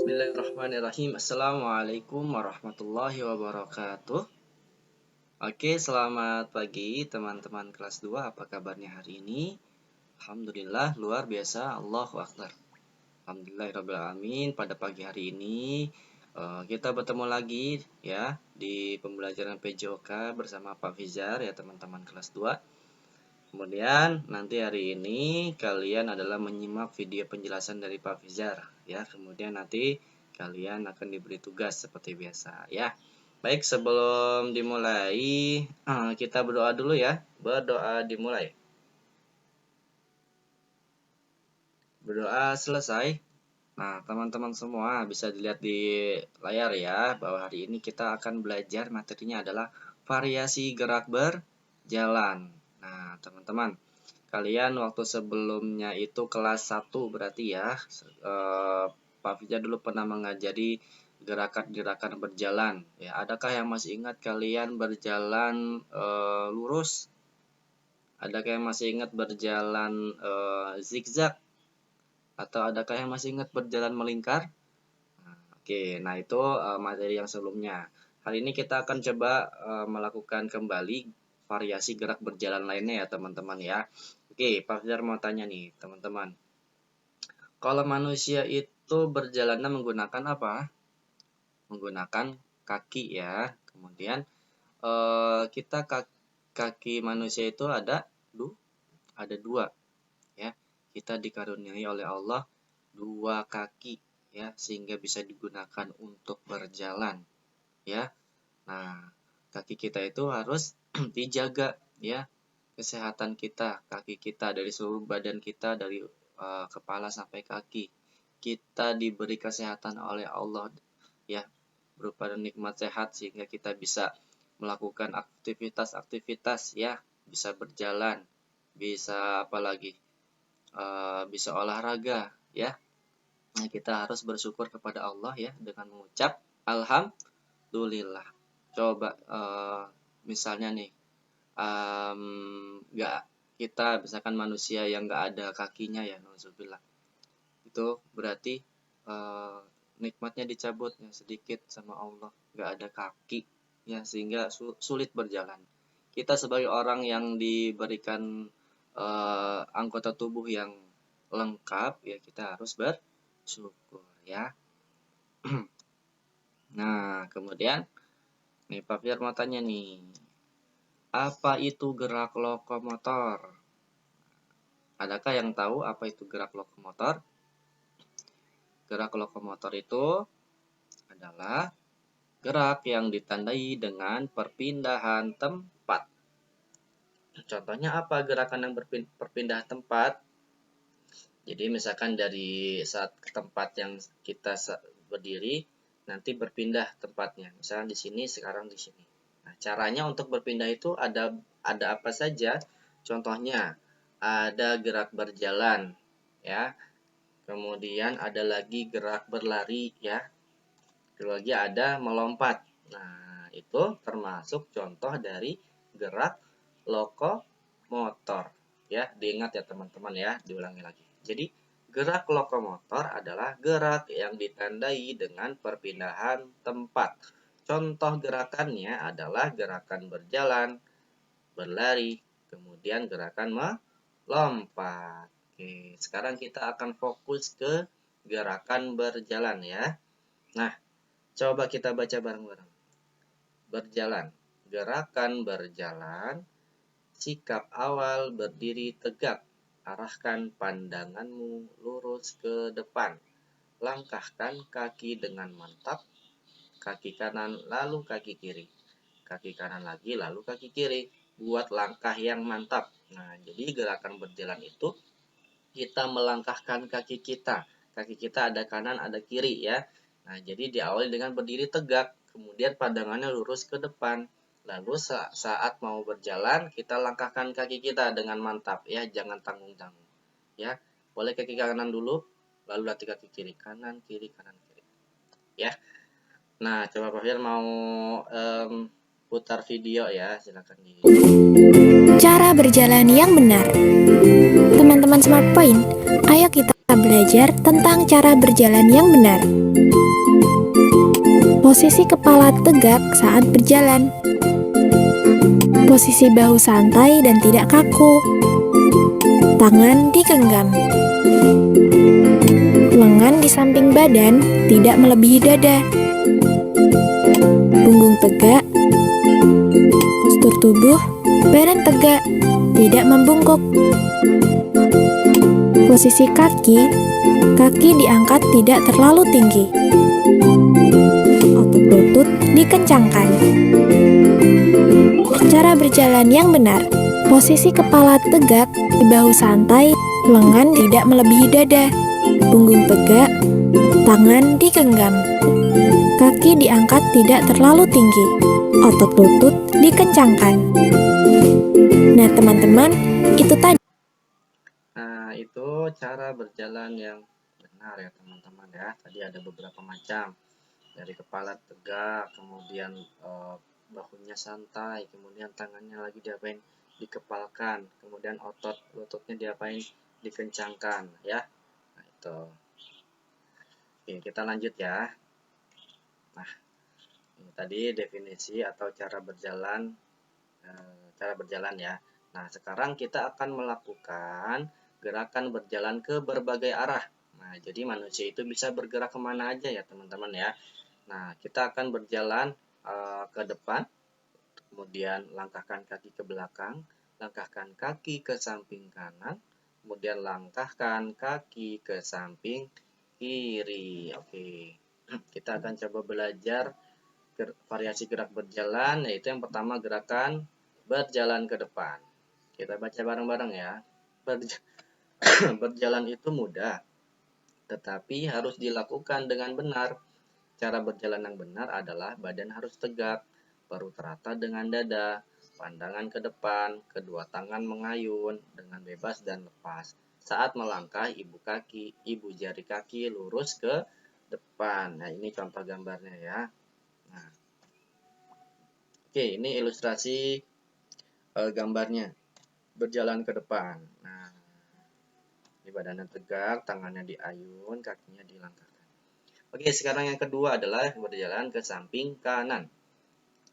Bismillahirrahmanirrahim. Assalamualaikum warahmatullahi wabarakatuh. Oke, selamat pagi teman-teman kelas 2. Apa kabarnya hari ini? Alhamdulillah, luar biasa. Allahu Akbar. Alhamdulillahirrahmanirrahim. Pada pagi hari ini kita bertemu lagi ya di pembelajaran PJOK bersama Pak Fizar ya teman-teman kelas 2. Kemudian nanti hari ini kalian adalah menyimak video penjelasan dari Pak Fizar ya. Kemudian nanti kalian akan diberi tugas seperti biasa ya. Baik, sebelum dimulai kita berdoa dulu ya. Berdoa dimulai. Berdoa selesai. Nah, teman-teman semua bisa dilihat di layar ya bahwa hari ini kita akan belajar materinya adalah variasi gerak berjalan. Nah, teman-teman, kalian waktu sebelumnya itu kelas 1 berarti ya, Pak Fija dulu pernah mengajari gerakan-gerakan berjalan. Ya, adakah yang masih ingat kalian berjalan lurus? Adakah yang masih ingat berjalan zigzag? Atau adakah yang masih ingat berjalan melingkar? Oke, nah itu materi yang sebelumnya. Hari ini kita akan coba melakukan kembali variasi gerak berjalan lainnya ya teman-teman ya. Oke, Pak Fijar mau tanya nih teman-teman. Kalau manusia itu berjalannya menggunakan apa? Menggunakan kaki ya. Kemudian kita kaki manusia itu ada dua ya. Kita dikaruniai oleh Allah 2 kaki ya, sehingga bisa digunakan untuk berjalan ya. Nah, kaki kita itu harus dijaga ya, kesehatan kita, kaki kita dari seluruh badan kita dari kepala sampai kaki. Kita diberi kesehatan oleh Allah ya, berupa nikmat sehat sehingga kita bisa melakukan aktivitas-aktivitas ya, bisa berjalan, bisa apalagi bisa olahraga ya. Nah, kita harus bersyukur kepada Allah ya dengan mengucap alhamdulillah. Coba misalnya nih kita misalkan manusia yang nggak ada kakinya ya, nauzubillah, itu berarti nikmatnya dicabut ya sedikit sama Allah, nggak ada kaki ya, sehingga sulit berjalan. Kita sebagai orang yang diberikan anggota tubuh yang lengkap ya, kita harus bersyukur ya. Nah, kemudian nih Pak Fir mau tanya nih, apa itu gerak lokomotor? Adakah yang tahu apa itu gerak lokomotor? Gerak lokomotor itu adalah gerak yang ditandai dengan perpindahan tempat. Contohnya apa gerakan yang perpindahan tempat? Jadi misalkan dari saat tempat yang kita berdiri, nanti berpindah tempatnya. Misalnya di sini, sekarang di sini. Nah, caranya untuk berpindah itu ada apa saja? Contohnya ada gerak berjalan, ya. Kemudian ada lagi gerak berlari, ya. Lagi ada melompat. Nah, itu termasuk contoh dari gerak lokomotor. Ya, diingat ya teman-teman ya, diulangi lagi. Jadi, gerak lokomotor adalah gerak yang ditandai dengan perpindahan tempat. Contoh gerakannya adalah gerakan berjalan, berlari, kemudian gerakan melompat. Oke, sekarang kita akan fokus ke gerakan berjalan ya. Nah, coba kita baca bareng-bareng. Berjalan. Gerakan berjalan. Sikap awal berdiri tegak. Arahkan pandanganmu lurus ke depan. Langkahkan kaki dengan mantap. Kaki kanan lalu kaki kiri. Kaki kanan lagi lalu kaki kiri. Buat langkah yang mantap. Nah, jadi gerakan berjalan itu kita melangkahkan kaki kita. Kaki kita ada kanan, ada kiri ya. Nah, jadi diawali dengan berdiri tegak. Kemudian pandangannya lurus ke depan. Lalu saat mau berjalan, kita langkahkan kaki kita dengan mantap ya, jangan tanggung-tanggung. Ya, boleh kaki kanan dulu, lalu latih kaki kiri, kanan kiri kanan kiri. Ya. Nah, coba Pak Fir mau putar video ya, silakan di. Cara berjalan yang benar. Teman-teman Smart Point, ayo kita belajar tentang cara berjalan yang benar. Posisi kepala tegak saat berjalan. Posisi bahu santai dan tidak kaku. Tangan digenggam. Lengan di samping badan tidak melebihi dada. Punggung tegak. Postur tubuh, badan tegak, tidak membungkuk. Posisi kaki diangkat tidak terlalu tinggi. Otot lutut dikencangkan. Cara berjalan yang benar. Posisi kepala tegak, bahu santai, lengan tidak melebihi dada. Punggung tegak, tangan digenggam. Kaki diangkat tidak terlalu tinggi. Otot lutut dikencangkan. Nah, teman-teman, itu tadi. Nah, itu cara berjalan yang benar ya teman-teman ya. Tadi ada beberapa macam. Dari kepala tegak, kemudian bahunya santai, kemudian tangannya lagi diapain? Dikepalkan, kemudian otot lututnya diapain? Dikencangkan ya. Nah, itu. Oke, kita lanjut ya. Nah, ini tadi definisi atau cara berjalan ya. Nah, sekarang kita akan melakukan gerakan berjalan ke berbagai arah. Nah, jadi manusia itu bisa bergerak kemana aja ya teman-teman ya. Nah, kita akan berjalan ke depan, kemudian langkahkan kaki ke belakang, langkahkan kaki ke samping kanan, kemudian langkahkan kaki ke samping kiri. Oke, kita akan coba belajar variasi gerak berjalan, yaitu yang pertama gerakan berjalan ke depan. Kita baca bareng-bareng ya. Berjalan itu mudah, tetapi harus dilakukan dengan benar. Cara berjalan yang benar adalah badan harus tegak, perut rata dengan dada, pandangan ke depan, kedua tangan mengayun dengan bebas dan lepas. Saat melangkah, ibu jari kaki lurus ke depan. Nah, ini contoh gambarnya ya. Nah, oke, ini ilustrasi gambarnya. Berjalan ke depan. Nah, ini badannya tegak, tangannya diayun, kakinya dilangkahkan. Oke, sekarang yang kedua adalah berjalan ke samping kanan.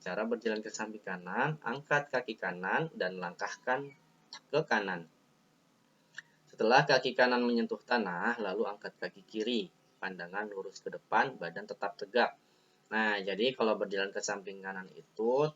Cara berjalan ke samping kanan, angkat kaki kanan dan langkahkan ke kanan. Setelah kaki kanan menyentuh tanah, lalu angkat kaki kiri. Pandangan lurus ke depan, badan tetap tegak. Nah, jadi kalau berjalan ke samping kanan itu,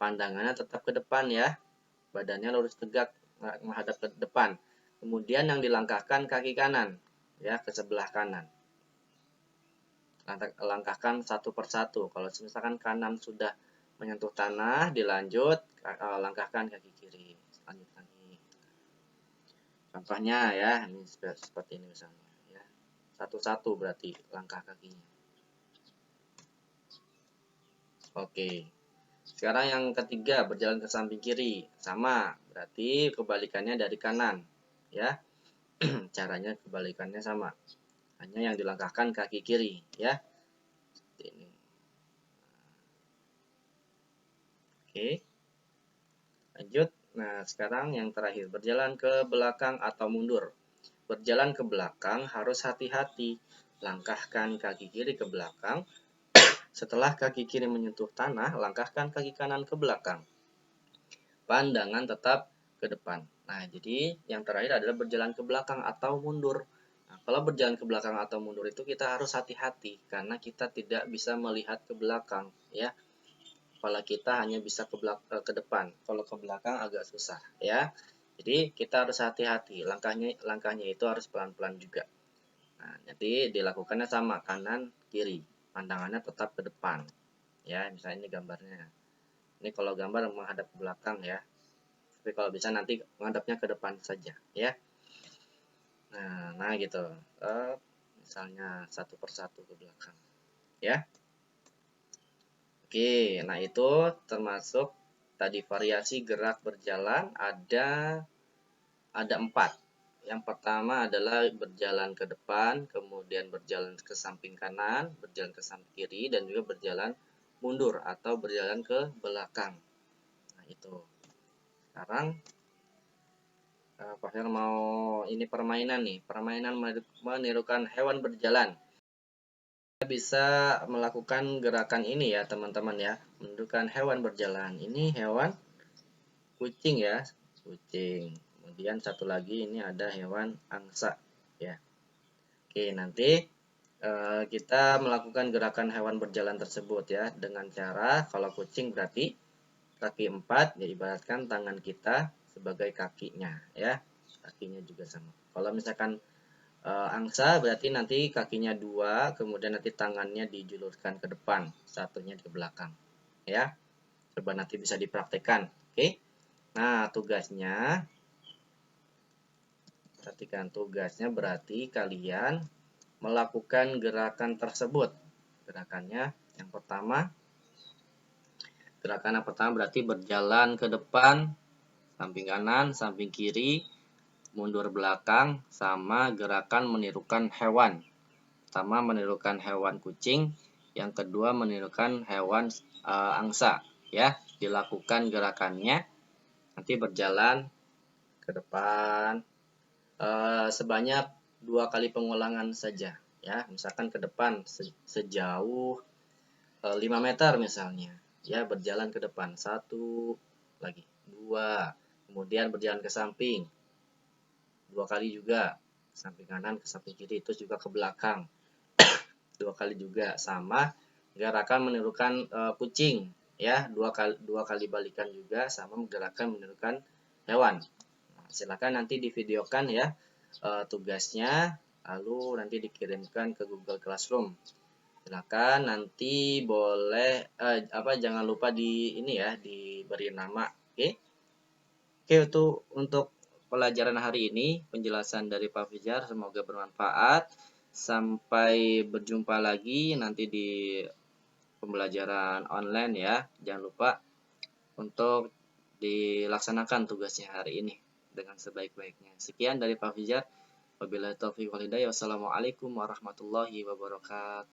pandangannya tetap ke depan ya. Badannya lurus tegak, menghadap ke depan. Kemudian yang dilangkahkan kaki kanan, ya, ke sebelah kanan. Langkahkan satu persatu. Kalau misalkan kanan sudah menyentuh tanah, dilanjut, langkahkan kaki kiri. Lanjut lagi. Contohnya ya, ini seperti ini misalnya. Ya. Satu-satu berarti langkah kakinya. Oke. Sekarang yang ketiga, berjalan ke samping kiri. Sama, berarti kebalikannya dari kanan. Ya, caranya kebalikannya sama. Hanya yang dilangkahkan kaki kiri. Ya, seperti ini. Oke. Lanjut. Nah, sekarang yang terakhir, berjalan ke belakang atau mundur. Berjalan ke belakang harus hati-hati. Langkahkan kaki kiri ke belakang. Setelah kaki kiri menyentuh tanah, langkahkan kaki kanan ke belakang. Pandangan tetap ke depan. Nah, jadi yang terakhir adalah berjalan ke belakang atau mundur. Nah, kalau berjalan ke belakang atau mundur itu kita harus hati-hati karena kita tidak bisa melihat ke belakang, ya. Kepala kita hanya bisa ke depan. Kalau ke belakang agak susah, ya. Jadi kita harus hati-hati. Langkahnya itu harus pelan-pelan juga. Nah, jadi dilakukannya sama kanan kiri. Pandangannya tetap ke depan. Ya, misalnya ini gambarnya. Ini kalau gambar menghadap ke belakang ya. Tapi kalau bisa nanti menghadapnya ke depan saja ya. Nah gitu. Misalnya satu persatu ke belakang. Ya. Oke, nah itu termasuk tadi variasi gerak berjalan ada 4. Yang pertama adalah berjalan ke depan, kemudian berjalan ke samping kanan, berjalan ke samping kiri, dan juga berjalan mundur atau berjalan ke belakang. Nah itu. Sekarang Pak Fir mau ini permainan nih, permainan menirukan hewan berjalan. Kita bisa melakukan gerakan ini ya teman-teman ya, menirukan hewan berjalan. Ini hewan kucing ya, kucing. Kemudian satu lagi ini ada hewan angsa ya. Oke, nanti kita melakukan gerakan hewan berjalan tersebut ya dengan cara kalau kucing berarti kaki 4 ya, ibaratkan tangan kita sebagai kakinya ya, kakinya juga sama. Kalau misalkan angsa berarti nanti kakinya 2, kemudian nanti tangannya dijulurkan ke depan, satunya ke belakang ya. Coba nanti bisa dipraktekkan. Oke, nah tugasnya, perhatikan tugasnya, berarti kalian melakukan gerakan tersebut. Gerakannya yang pertama, gerakan yang pertama berarti berjalan ke depan, samping kanan, samping kiri, mundur belakang, sama gerakan menirukan hewan. Pertama menirukan hewan kucing, yang kedua menirukan hewan angsa ya. Dilakukan gerakannya, nanti berjalan ke depan sebanyak 2 kali pengulangan saja ya. Misalkan ke depan sejauh 5 meter misalnya ya, berjalan ke depan 1 lagi 2, kemudian berjalan ke samping 2 kali juga, samping kanan ke samping kiri, itu juga ke belakang 2 kali juga, sama gerakan menirukan kucing ya, 2 kali balikan juga, sama gerakan menirukan hewan. Nah, silakan nanti divideokan ya tugasnya, lalu nanti dikirimkan ke Google Classroom. Silakan nanti boleh jangan lupa di ini ya, diberi nama. Oke. Oke, untuk pelajaran hari ini, penjelasan dari Pak Fijar semoga bermanfaat. Sampai berjumpa lagi nanti di pembelajaran online ya. Jangan lupa untuk dilaksanakan tugasnya hari ini dengan sebaik-baiknya. Sekian dari Pak Fijar. Wabillahi taufiq wal hidayah. Wassalamualaikum warahmatullahi wabarakatuh.